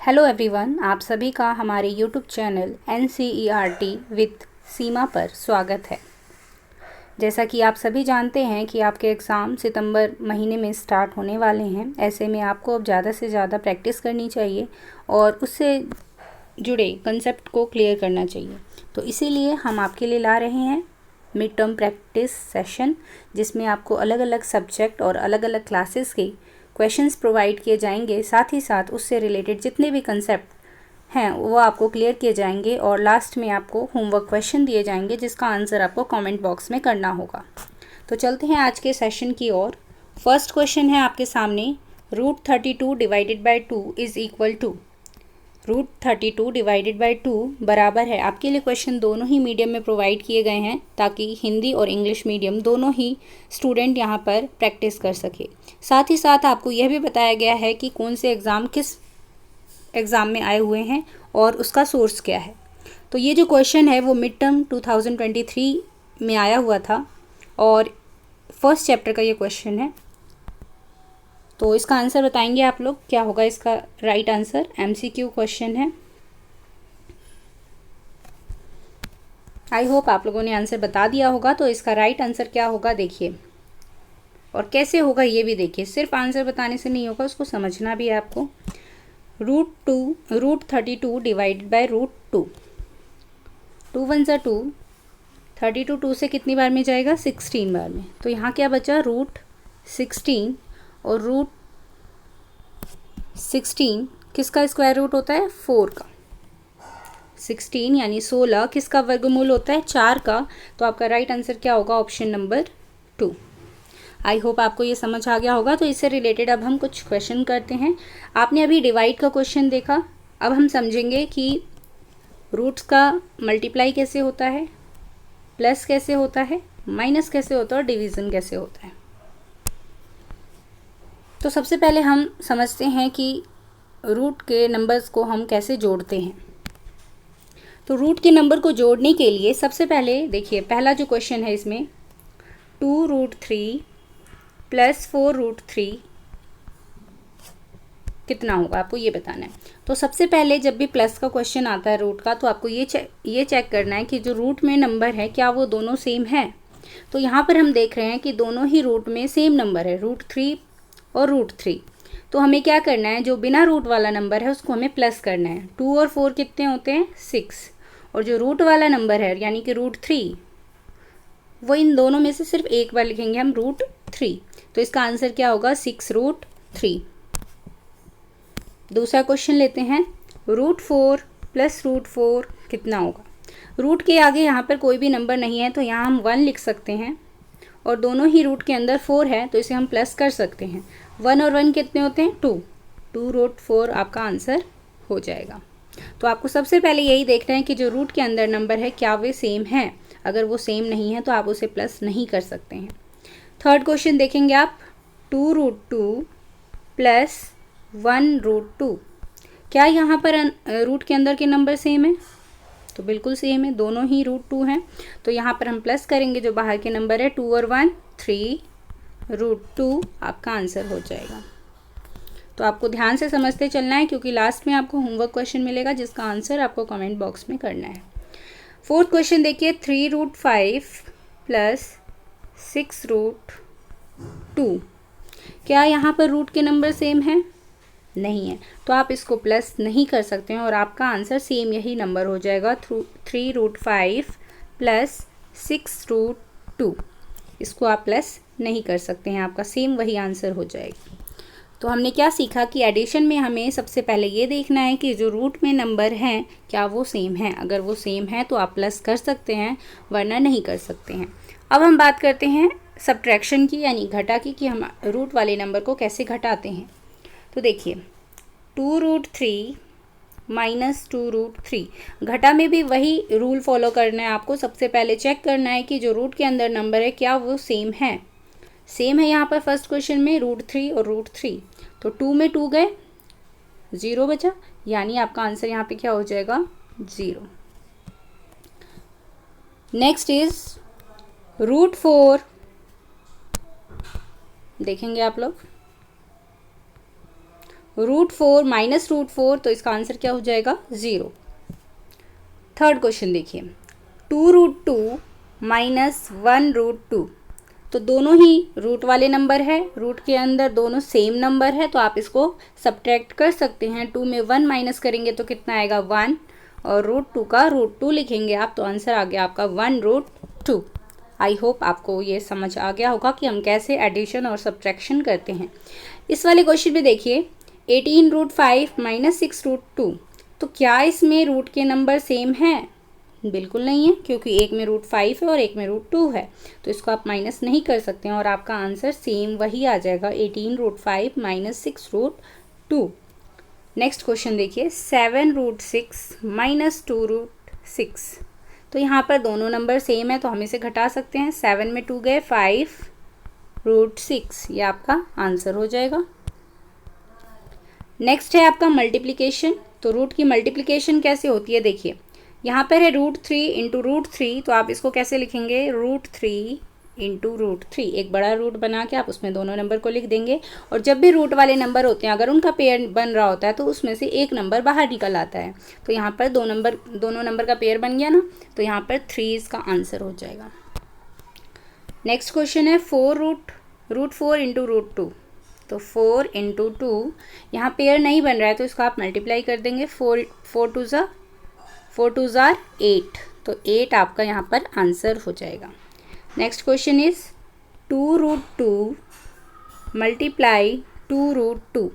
Hello everyone, आप सभी का हमारे यूट्यूब चैनल NCERT विद सीमा पर स्वागत है। जैसा कि आप सभी जानते हैं कि आपके एग्ज़ाम सितंबर महीने में स्टार्ट होने वाले हैं। ऐसे में आपको अब ज़्यादा से ज़्यादा प्रैक्टिस करनी चाहिए और उससे जुड़े कंसेप्ट को क्लियर करना चाहिए। तो इसीलिए हम आपके लिए ला रहे हैं मिड टर्म प्रैक्टिस सेशन, जिसमें आपको अलग अलग सब्जेक्ट और अलग अलग क्लासेस के क्वेश्चंस प्रोवाइड किए जाएंगे। साथ ही साथ उससे रिलेटेड जितने भी कंसेप्ट हैं वो आपको क्लियर किए जाएंगे और लास्ट में आपको होमवर्क क्वेश्चन दिए जाएंगे जिसका आंसर आपको कमेंट बॉक्स में करना होगा। तो चलते हैं आज के सेशन की ओर। फर्स्ट क्वेश्चन है आपके सामने, √32 divided by 2 is equal to. √32 divided by 2 बराबर है। आपके लिए क्वेश्चन दोनों ही मीडियम में प्रोवाइड किए गए हैं ताकि हिंदी और इंग्लिश मीडियम दोनों ही स्टूडेंट यहाँ पर प्रैक्टिस कर सके। साथ ही साथ आपको यह भी बताया गया है कि कौन से एग्ज़ाम किस एग्ज़ाम में आए हुए हैं और उसका सोर्स क्या है। तो ये जो क्वेश्चन है वो मिड टर्म 2023 में आया हुआ था और फर्स्ट चैप्टर का ये क्वेश्चन है। तो इसका आंसर बताएंगे आप लोग, क्या होगा इसका राइट आंसर। MCQ क्वेश्चन है। आई होप आप लोगों ने आंसर बता दिया होगा। तो इसका राइट आंसर क्या होगा देखिए, और कैसे होगा ये भी देखिए। सिर्फ आंसर बताने से नहीं होगा, उसको समझना भी है आपको। √32 डिवाइडेड बाई √2, 2 1 ज़ा 2, 32 2 से कितनी बार में जाएगा, 16 बार में। तो यहाँ क्या बचा, √16, और √16 किसका स्क्वायर रूट होता है, 4 का। 16 यानी 16 किसका वर्गमूल होता है, 4 का। तो आपका राइट आंसर क्या होगा, ऑप्शन नंबर 2। आई होप आपको ये समझ आ गया होगा। तो इससे रिलेटेड अब हम कुछ क्वेश्चन करते हैं। आपने अभी डिवाइड का क्वेश्चन देखा, अब हम समझेंगे कि रूट्स का मल्टीप्लाई कैसे होता है, प्लस कैसे होता है, माइनस कैसे होता है और डिवीज़न कैसे होता है। तो सबसे पहले हम समझते हैं कि रूट के नंबर्स को हम कैसे जोड़ते हैं। तो रूट के नंबर को जोड़ने के लिए सबसे पहले देखिए, पहला जो क्वेश्चन है इसमें 2√3 प्लस 4√3 कितना होगा, आपको ये बताना है। तो सबसे पहले जब भी प्लस का क्वेश्चन आता है रूट का, तो आपको ये चेक करना है कि जो रूट में नंबर है क्या वो दोनों सेम है। तो यहाँ पर हम देख रहे हैं कि दोनों ही रूट में सेम नंबर है, √3 और √3। तो हमें क्या करना है, जो बिना रूट वाला नंबर है उसको हमें प्लस करना है। 2 और 4 कितने होते हैं, 6, और जो रूट वाला नंबर है यानी कि √3, वो इन दोनों में से सिर्फ एक बार लिखेंगे हम, √3। तो इसका आंसर क्या होगा, 6√3। दूसरा क्वेश्चन लेते हैं, √4 प्लस √4 कितना होगा। रूट के आगे यहाँ पर कोई भी नंबर नहीं है तो यहाँ हम 1 लिख सकते हैं, और दोनों ही रूट के अंदर 4 है तो इसे हम प्लस कर सकते हैं। 1 और 1 कितने होते हैं, 2, 2√4 आपका आंसर हो जाएगा। तो आपको सबसे पहले यही देखना है कि जो रूट के अंदर नंबर है क्या वे सेम है। अगर वो सेम नहीं है तो आप उसे प्लस नहीं कर सकते हैं। थर्ड क्वेश्चन देखेंगे आप, 2√2 प्लस 1√2, क्या यहाँ पर रूट के अंदर के नंबर सेम है, तो बिल्कुल सेम है, दोनों ही √2 हैं। तो यहाँ पर हम प्लस करेंगे, जो बाहर के नंबर है 2 और 1, 3√2 आपका आंसर हो जाएगा। तो आपको ध्यान से समझते चलना है क्योंकि लास्ट में आपको होमवर्क क्वेश्चन मिलेगा जिसका आंसर आपको कमेंट बॉक्स में करना है। फोर्थ क्वेश्चन देखिए, 3√5 प्लस 6√2, क्या यहाँ पर रूट के नंबर सेम है, नहीं है, तो आप इसको प्लस नहीं कर सकते हैं और आपका आंसर सेम यही नंबर हो जाएगा, 3√5 प्लस 6√2। इसको आप प्लस नहीं कर सकते हैं, आपका सेम वही आंसर हो जाएगा। तो हमने क्या सीखा कि एडिशन में हमें सबसे पहले ये देखना है कि जो रूट में नंबर हैं क्या वो सेम हैं। अगर वो सेम है तो आप प्लस कर सकते हैं, वरना नहीं कर सकते हैं। अब हम बात करते हैं सब्ट्रैक्शन की, यानी घटा की, कि हम रूट वाले नंबर को कैसे घटाते हैं। तो देखिए, 2√3 माइनस 2√3, घटा में भी वही रूल फॉलो करना है आपको। सबसे पहले चेक करना है कि जो रूट के अंदर नंबर है क्या वो सेम है। सेम है यहाँ पर फर्स्ट क्वेश्चन में √3 और √3, तो 2 में 2 गए, 0 बचा, यानी आपका आंसर यहाँ पे क्या हो जाएगा, 0। नेक्स्ट इज √4, देखेंगे आप लोग, √4 माइनस √4, तो इसका आंसर क्या हो जाएगा 0। थर्ड क्वेश्चन देखिए, 2√2 माइनस 1√2, तो दोनों ही रूट वाले नंबर है, रूट के अंदर दोनों सेम नंबर है, तो आप इसको सब्ट्रैक्ट कर सकते हैं। 2 में 1 माइनस करेंगे तो कितना आएगा 1, और √2 का √2 लिखेंगे आप, तो आंसर आ गया आपका 1√2। आई होप आपको ये समझ आ गया होगा कि हम कैसे एडिशन और सब्ट्रैक्शन करते हैं। इस वाले क्वेश्चन में देखिए 18√5 माइनस 6√2, तो क्या इसमें रूट के नंबर सेम हैं? बिल्कुल नहीं है, क्योंकि एक में √5 है और एक में √2 है, तो इसको आप माइनस नहीं कर सकते हैं और आपका आंसर सेम वही आ जाएगा 18√5 माइनस 6√2। नेक्स्ट क्वेश्चन देखिए 7√6 माइनस 2√6, तो यहाँ पर दोनों नंबर सेम है तो हम इसे घटा सकते हैं। 7 में 2 गए 5√6, ये आपका आंसर हो जाएगा। नेक्स्ट है आपका मल्टीप्लिकेशन, तो रूट की मल्टीप्लिकेशन कैसे होती है देखिए, यहाँ पर है √3 इंटू √3, तो आप इसको कैसे लिखेंगे √3 इंटू √3, एक बड़ा रूट बना के आप उसमें दोनों नंबर को लिख देंगे। और जब भी रूट वाले नंबर होते हैं अगर उनका पेयर बन रहा होता है तो उसमें से एक नंबर बाहर निकल आता है, तो यहाँ पर दोनों नंबर का पेयर बन गया ना, तो यहाँ पर 3 इसका आंसर हो जाएगा। नेक्स्ट क्वेश्चन है √4 इंटू √2, तो 4 इंटू 2, यहाँ पेयर नहीं बन रहा है तो इसको आप मल्टीप्लाई कर देंगे। 4 2 ज़ार 8, तो 8 आपका यहाँ पर आंसर हो जाएगा। नेक्स्ट क्वेश्चन इज 2√2 मल्टीप्लाई 2√2,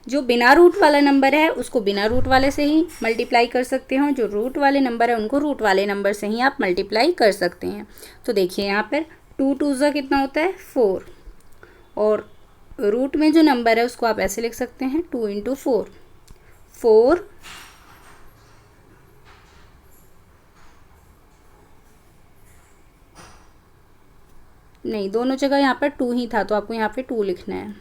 जो बिना रूट वाला नंबर है उसको बिना रूट वाले से ही मल्टीप्लाई कर सकते हैं, जो रूट वाले नंबर है उनको रूट वाले नंबर से ही आप मल्टीप्लाई कर सकते हैं। तो देखिए यहाँ पर 2 2 ज़ा कितना होता है 4, और रूट में जो नंबर है उसको आप ऐसे लिख सकते हैं 2 इंटू 4, 4 नहीं, दोनों जगह यहाँ पर 2 ही था तो आपको यहाँ पे 2 लिखना है।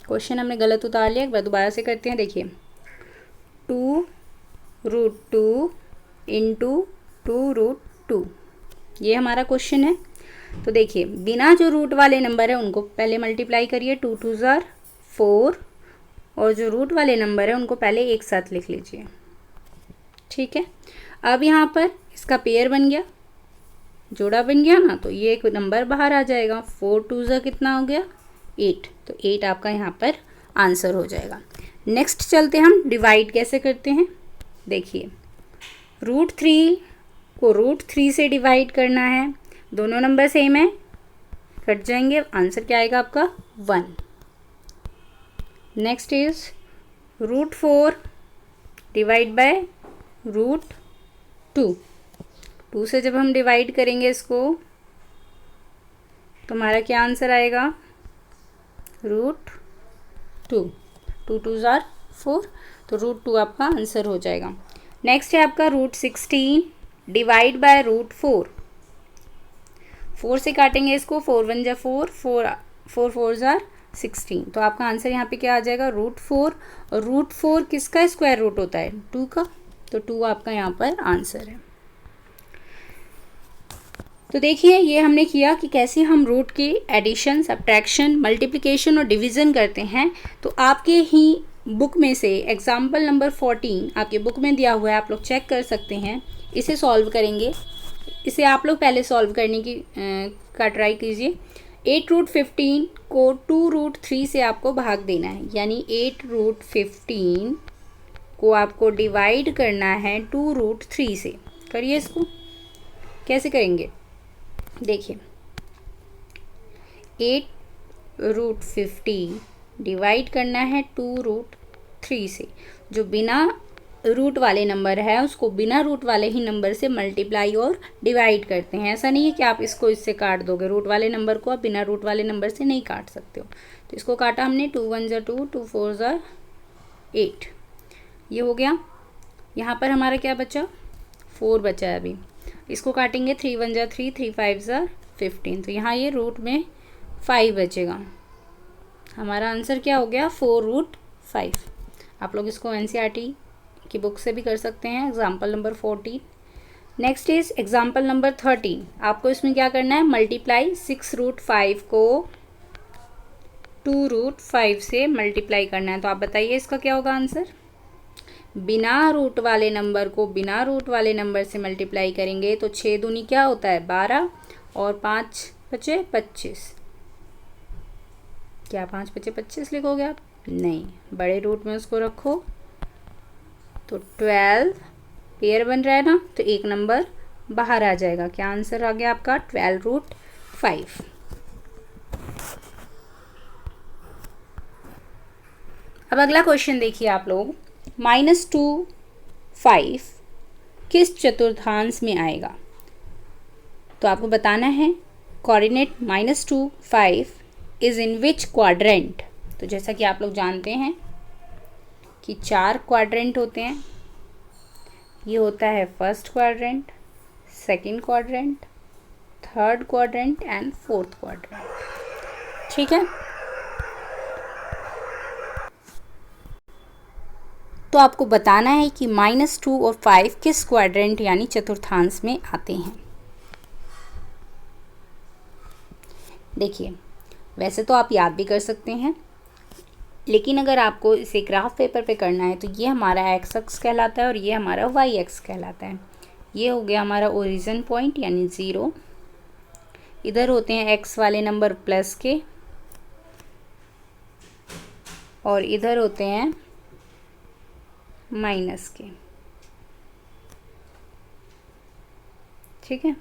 क्वेश्चन हमने गलत उतार लिया, एक बार दोबारा से करते हैं। देखिए 2√2 इंटू 2√2, ये हमारा क्वेश्चन है। तो देखिए बिना जो रूट वाले नंबर है उनको पहले मल्टीप्लाई करिए, 2 2 ज़ार 4, और जो रूट वाले नंबर है उनको पहले एक साथ लिख लीजिए। ठीक है, अब यहाँ पर इसका पेयर बन गया, जोड़ा बन गया ना, तो ये एक नंबर बाहर आ जाएगा। 4 2 ज़ा कितना हो गया 8, तो 8 आपका यहाँ पर आंसर हो जाएगा। नेक्स्ट चलते हम डिवाइड कैसे करते हैं। देखिए √3 को √3 से डिवाइड करना है, दोनों नंबर सेम है, कट जाएंगे, आंसर क्या आएगा आपका 1। नेक्स्ट इज √4 डिवाइड बाय √2, 2 से जब हम डिवाइड करेंगे इसको तो हमारा क्या आंसर आएगा √2, 2 2 ज़ार 4, तो √2 आपका आंसर हो जाएगा। नेक्स्ट है आपका √16 डिवाइड बाय √4, 4 से काटेंगे इसको, 4 1 जा 4, 4 4 ज़ार 16, तो आपका आंसर यहाँ पे क्या आ जाएगा √4, और √4 किसका स्क्वायर रूट होता है 2 का, तो 2 आपका यहाँ पर आंसर है। तो देखिए ये हमने किया कि कैसे हम रूट की एडिशन, सब्ट्रैक्शन, मल्टीप्लिकेशन और डिवीज़न करते हैं। तो आपके ही बुक में से एग्जाम्पल नंबर 14 आपके बुक में दिया हुआ है, आप लोग चेक कर सकते हैं। इसे सॉल्व करेंगे, इसे आप लोग पहले सॉल्व करने की का ट्राई कीजिए। 8√15 को 2√3 से आपको भाग देना है, यानी 8√15 को आपको डिवाइड करना है 2√3 से। करिए इसको, कैसे करेंगे देखिए 8√50 डिवाइड करना है 2√3 से, जो बिना रूट वाले नंबर है उसको बिना रूट वाले ही नंबर से मल्टीप्लाई और डिवाइड करते हैं। ऐसा नहीं है कि आप इसको इससे काट दोगे, रूट वाले नंबर को आप बिना रूट वाले नंबर से नहीं काट सकते हो। तो इसको काटा हमने, 2 1 ज़ा 2, 2 4 ज़ा 8, ये हो गया। यहाँ पर हमारा क्या बचा 4 बचा है अभी, इसको काटेंगे, 3 1 ज़ा 3, 3 5 ज़ा 15, तो यहाँ ये रूट में 5 बचेगा। हमारा आंसर क्या हो गया 4√5। आप लोग इसको NCERT की बुक से भी कर सकते हैं, example number 14। Next is example number 13। आपको इसमें क्या करना है, मल्टीप्लाई 6√5 को 2√5 से मल्टीप्लाई करना है। तो आप बताइए इसका क्या होगा आंसर। बिना रूट वाले नंबर को बिना रूट वाले नंबर से मल्टीप्लाई करेंगे तो 6 दूनी क्या होता है 12 और 5 बचे 25। क्या 5 बचे 25 लिखोगे आप? नहीं, बड़े रूट में उसको रखो तो 12 पेयर बन रहा है ना, तो एक नंबर बाहर आ जाएगा। क्या आंसर आ गया आपका 12√5। अब अगला क्वेश्चन देखिए आप लोग। -2 किस चतुर्थांश में आएगा? तो आपको बताना है coordinate -2 is in which quadrant. तो जैसा कि आप लोग जानते हैं कि 4 क्वाड्रेंट होते हैं। ये होता है first quadrant, second quadrant, third quadrant and fourth quadrant. ठीक है, तो आपको बताना है कि -2 और 5 किस क्वाड्रेंट यानी चतुर्थांश में आते हैं। देखिए, वैसे तो आप याद भी कर सकते हैं, लेकिन अगर आपको इसे ग्राफ पेपर पे करना है तो ये हमारा एक्स अक्ष कहलाता है और ये हमारा वाई अक्ष कहलाता है। ये हो गया हमारा ओरिजिन पॉइंट यानी 0। इधर होते हैं एक्स वाले नंबर प्लस के और इधर होते हैं माइनस के। ठीक है,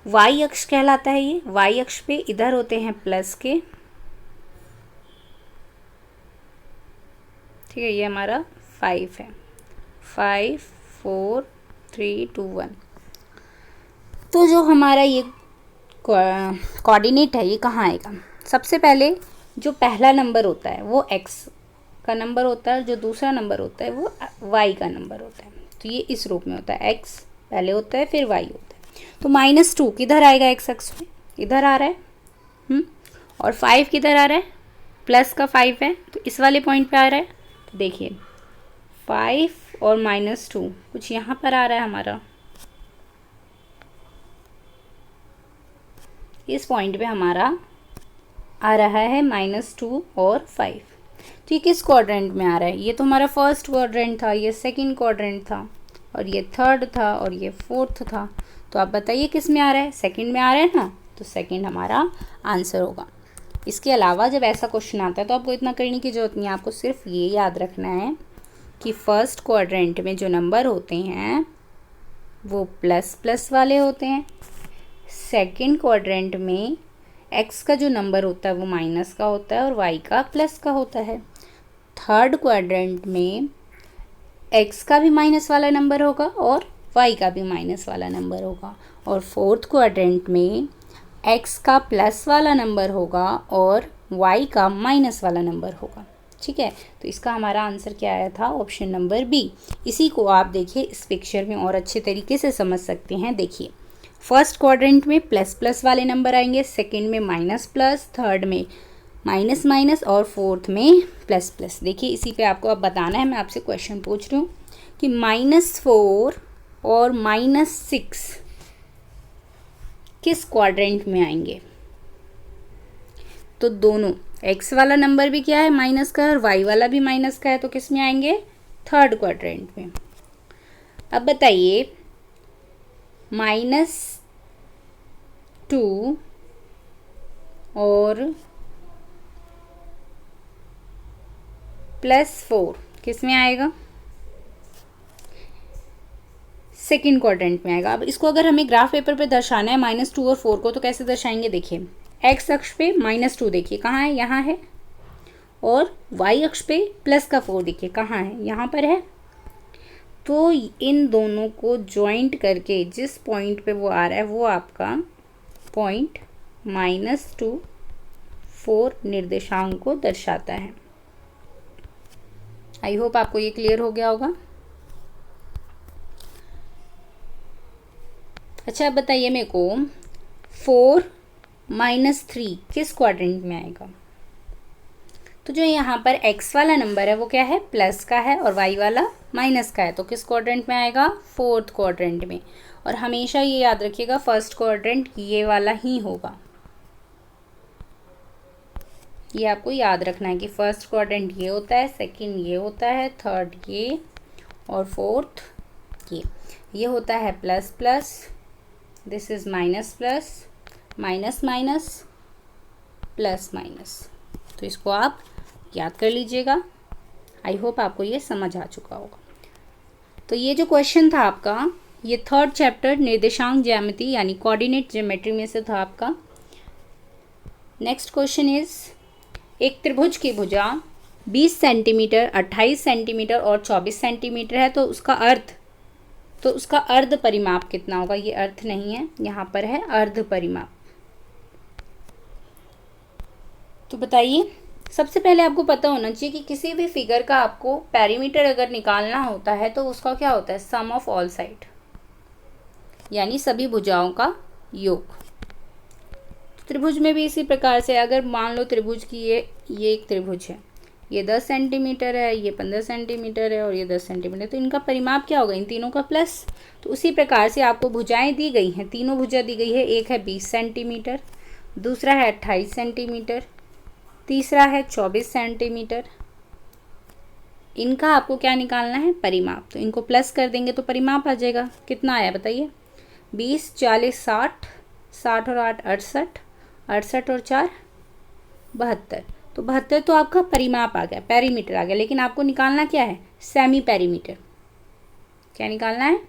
वाई अक्ष कहलाता है ये। वाई अक्ष पे इधर होते हैं प्लस के। ठीक है, ये हमारा 5 है। 5 4 3 2 1। तो जो हमारा ये कोऑर्डिनेट है ये कहाँ आएगा? सबसे पहले जो पहला नंबर होता है वो x का नंबर होता है, जो दूसरा नंबर होता है वो y का नंबर होता है। तो ये इस रूप में होता है, x पहले होता है फिर y होता है। तो -2 किधर आएगा x अक्ष में? इधर आ रहा है। और 5 किधर आ रहा है? प्लस का 5 है तो इस वाले पॉइंट पे आ रहा है। तो देखिए 5 और -2 कुछ यहाँ पर आ रहा है हमारा, इस पॉइंट पे हमारा आ रहा है -2 और 5। तो ये किस क्वाड्रेंट में आ रहा है? ये तो हमारा फर्स्ट क्वाड्रेंट था, ये सेकंड क्वाड्रेंट था और ये थर्ड था और ये फोर्थ था। तो आप बताइए किस में आ रहा है? सेकंड में आ रहा है ना, तो सेकंड हमारा आंसर होगा। इसके अलावा जब ऐसा क्वेश्चन आता है तो आपको इतना करने की जरूरत नहीं है, आपको सिर्फ ये याद रखना है कि फर्स्ट क्वाड्रेंट में जो नंबर होते हैं वो प्लस वाले होते हैं। सेकंड क्वाड्रेंट में x का जो नंबर होता है वो माइनस का होता है और y का प्लस का होता है। थर्ड क्वाड्रेंट में x का भी माइनस वाला नंबर होगा और y का भी माइनस वाला नंबर होगा। और फोर्थ क्वाड्रेंट में x का प्लस वाला नंबर होगा और y का माइनस वाला नंबर होगा। ठीक है, तो इसका हमारा आंसर क्या आया था? Option number B. इसी को आप देखिए इस पिक्चर में और अच्छे तरीके से समझ सकते हैं। देखिए फर्स्ट क्वाड्रेंट में प्लस वाले नंबर आएंगे, सेकंड में माइनस, थर्ड में माइनस और फोर्थ में प्लस। देखिए इसी पे आपको अब बताना है। मैं आपसे क्वेश्चन पूछ रही हूँ कि -4 और -6 किस क्वाड्रेंट में आएंगे? तो दोनों, x वाला नंबर भी क्या है माइनस का और y वाला भी माइनस का है, तो किस में आएंगे? थर्ड क्वाड्रेंट में। अब बताइए -2 और +4 किस में आएगा? सेकेंड क्वाड्रेंट में आएगा। अब इसको अगर हमें ग्राफ पेपर पे दर्शाना है -2 और 4 को, तो कैसे दर्शाएंगे? देखिए x अक्ष पे -2 देखिए कहाँ है? यहाँ है। और y अक्ष पे +4 देखिए कहाँ है? यहाँ पर है। तो इन दोनों को जॉइंट करके जिस पॉइंट पे वो आ रहा है वो आपका पॉइंट -2 4 निर्देशांक को दर्शाता है। आई होप आपको ये क्लियर हो गया होगा। अच्छा अब बताइए मेरे को 4 - 3 किस क्वाड्रेंट में आएगा? तो जो यहाँ पर x वाला नंबर है वो क्या है, प्लस का है, और y वाला माइनस का है। तो किस क्वाड्रेंट में आएगा, फोर्थ क्वाड्रेंट में। और हमेशा ये याद रखिएगा फर्स्ट क्वाड्रेंट ये वाला ही होगा। ये आपको याद रखना है कि फर्स्ट क्वाड्रेंट ये होता है, सेकंड ये होता है, थर्ड ये, और फोर्थ ये होता है plus plus, this is minus plus, minus minus, plus minus. तो इसको आप याद कर लीजिएगा। आई होप आपको ये समझ आ चुका होगा। तो ये जो क्वेश्चन था आपका, ये थर्ड चैप्टर निर्देशांक ज्यामिति यानी कोऑर्डिनेट ज्योमेट्री में से था आपका। नेक्स्ट क्वेश्चन इज, एक त्रिभुज की भुजा 20 सेंटीमीटर, 28 सेंटीमीटर और 24 सेंटीमीटर है, तो उसका अर्ध परिमाप कितना होगा। ये अर्थ नहीं है, यहाँ पर है अर्ध परिमाप। तो बताइए, सबसे पहले आपको पता होना चाहिए कि किसी भी फिगर का आपको पेरीमीटर अगर निकालना होता है तो उसका क्या होता है, सम ऑफ ऑल साइड, यानी सभी भुजाओं का योग। त्रिभुज में भी इसी प्रकार से, अगर मान लो त्रिभुज की ये एक त्रिभुज है, ये 10 सेंटीमीटर है, ये 15 सेंटीमीटर है और ये 10 सेंटीमीटर, तो इनका परिमाप क्या होगा, इन तीनों का प्लस। तो उसी प्रकार से आपको भुजाएं दी गई हैं, तीनों भुजा दी गई है। एक है 20 सेंटीमीटर, दूसरा है 28 सेंटीमीटर, तीसरा है 24 सेंटीमीटर। इनका आपको क्या निकालना है, परिमाप। तो इनको प्लस कर देंगे तो परिमाप आ जाएगा। कितना आया बताइए, 20, 40, 60, 60 और 8 68, 68 और 4 72। तो 72 तो आपका परिमाप आ गया, पेरीमीटर आ गया। लेकिन आपको निकालना क्या है, सेमी पेरीमीटर। क्या निकालना है,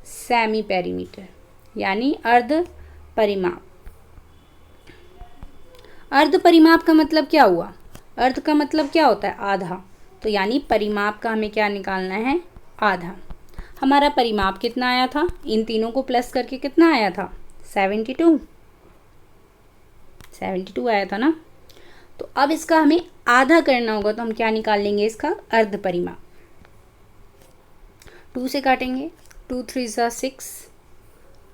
सेमी पेरीमीटर, यानी अर्ध परिमाप। अर्ध परिमाप का मतलब क्या हुआ, अर्ध का मतलब क्या होता है, आधा। तो यानी परिमाप का हमें क्या निकालना है, आधा। हमारा परिमाप कितना आया था, इन तीनों को प्लस करके कितना आया था, 72 आया था ना। तो अब इसका हमें आधा करना होगा, तो हम क्या निकाल लेंगे, इसका अर्ध परिमाप। 2 से काटेंगे, 2 3 सा 6,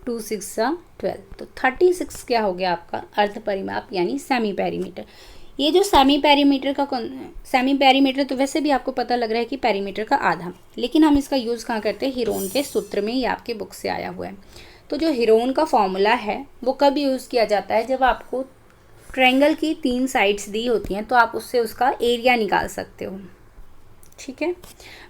2 6 सा 12, तो 36 क्या हो गया आपका अर्ध परिमाप, यानी सेमी पेरीमीटर। ये जो सेमी पेरीमीटर तो वैसे भी आपको पता लग रहा है कि पेरीमीटर का आधा, लेकिन हम इसका यूज़ कहाँ करते हैं, हीरोन के सूत्र में, ये आपके बुक से आया हुआ है। तो जो हीरोन का फॉर्मूला है वो कब यूज़ किया जाता है, जब आपको ट्रायंगल की 3 साइड्स दी होती हैं, तो आप उससे उसका एरिया निकाल सकते हो। ठीक है,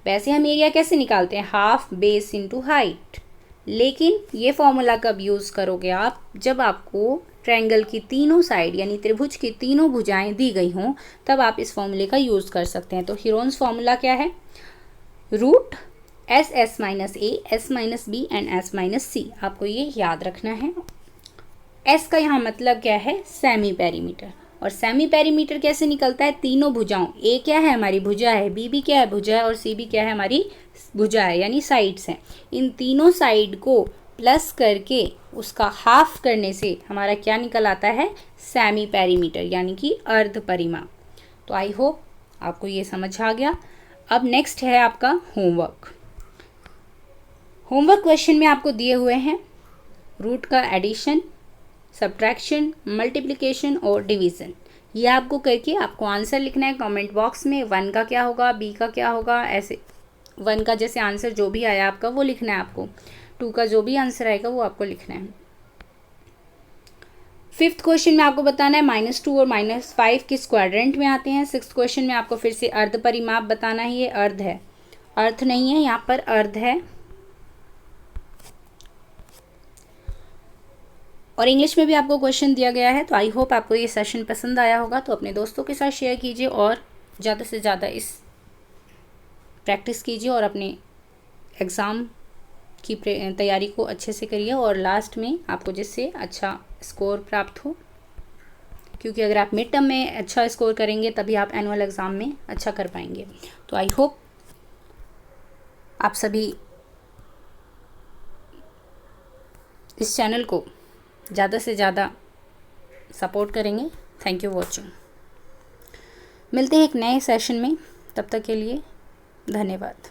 वैसे हम एरिया कैसे निकालते हैं, हाफ बेस इंटू हाइट। लेकिन ये फॉर्मूला कब यूज़ करोगे आप, जब आपको ट्रायंगल की तीनों साइड यानी त्रिभुज की तीनों भुजाएं दी गई हों, तब आप इस फॉर्मूले का यूज़ कर सकते हैं। तो हीरोन्स फॉर्मूला क्या है, root s minus a, s minus b and s minus c। आपको ये याद रखना है। s का यहाँ मतलब क्या है, सेमी पेरीमीटर। और सेमी पेरीमीटर कैसे निकलता है, तीनों भुजाओं, a क्या है हमारी भुजा है, b भी क्या है भुजा है, और c भी क्या है हमारी भुजा है, यानी साइड्स हैं। इन तीनों साइड को प्लस करके उसका हाफ करने से हमारा क्या निकल आता है, सेमी पेरीमीटर, यानी कि अर्ध परिमाप। तो आई होप आपको ये समझ आ गया। अब नेक्स्ट है आपका होमवर्क। होमवर्क क्वेश्चन में आपको दिए हुए हैं रूट का एडिशन, सब्ट्रैक्शन, मल्टीप्लिकेशन और डिवीज़न। ये आपको करके आपको आंसर लिखना है कमेंट बॉक्स में। 1 का क्या होगा, b का क्या होगा, ऐसे 1 का जैसे आंसर जो भी आया आपका वो लिखना है आपको, 2 का जो भी आंसर आएगा वो आपको लिखना है। 5th क्वेश्चन में आपको बताना है -2 और -5 किस क्वाड्रेंट में आते हैं। 6th क्वेश्चन में आपको फिर से अर्ध परिमाप बताना है। ये अर्ध है, अर्थ नहीं है, यहाँ पर अर्ध है। और इंग्लिश में भी आपको क्वेश्चन दिया गया है। तो आई होप आपको ये सेशन पसंद आया होगा। तो अपने दोस्तों के साथ शेयर कीजिए और ज़्यादा से ज़्यादा इस प्रैक्टिस कीजिए और अपने एग्ज़ाम की तैयारी को अच्छे से करिए और लास्ट में आपको जिससे अच्छा स्कोर प्राप्त हो, क्योंकि अगर आप मिड टर्म में अच्छा स्कोर करेंगे तभी आप एनुअल एग्ज़ाम में अच्छा कर पाएंगे। तो आई होप आप सभी इस चैनल को ज़्यादा से ज़्यादा सपोर्ट करेंगे। Thank you watching. मिलते हैं एक नए सेशन में, तब तक के लिए धन्यवाद।